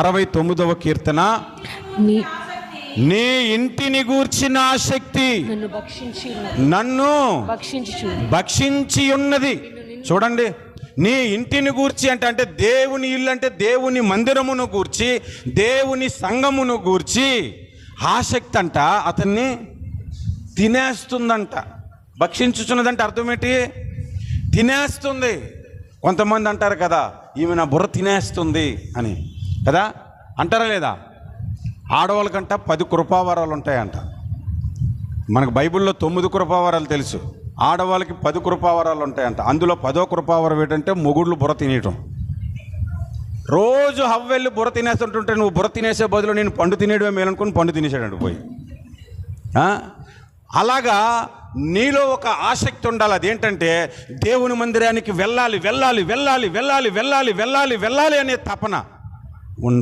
69వ కీర్తన. నీ ఇంటిని గూర్చిన ఆసక్తి నన్ను భక్షించి ఉన్నది. చూడండి, నీ ఇంటిని గూర్చి అంటే దేవుని ఇల్లు అంటే దేవుని మందిరమును గూర్చి, దేవుని సంఘమును గూర్చి ఆసక్తి అంట అతన్ని తినేస్తుందంట. భక్షించుచున్నదంటే అర్థం ఏంటి? తినేస్తుంది. కొంతమంది అంటారు కదా, ఈమె నా బుర్ర తినేస్తుంది అని కదా, అంటారా లేదా? ఆడవాళ్ళకంట 10 కృపావరాలు ఉంటాయంట. మనకు బైబిల్లో 9 కృపావరాలు తెలుసు, ఆడవాళ్ళకి 10 కృపావరాలు ఉంటాయంట. అందులో 10వ కృపావరం ఏంటంటే మొగుళ్ళు బుర్ర తినేయటం. రోజు హవ్వెళ్ళి బుర్ర తినేస్తుంటుంటే నువ్వు బుర్ర తినేసే బదులు నేను పండు తినేయడమే మేలనుకుని పండు తినేసాడు పోయి. అలాగా నీలో ఒక ఆసక్తి ఉండాలి. అదేంటంటే దేవుని మందిరానికి వెళ్ళాలి వెళ్ళాలి వెళ్ళాలి వెళ్ళాలి వెళ్ళాలి వెళ్ళాలి వెళ్ళాలి అనే తపన.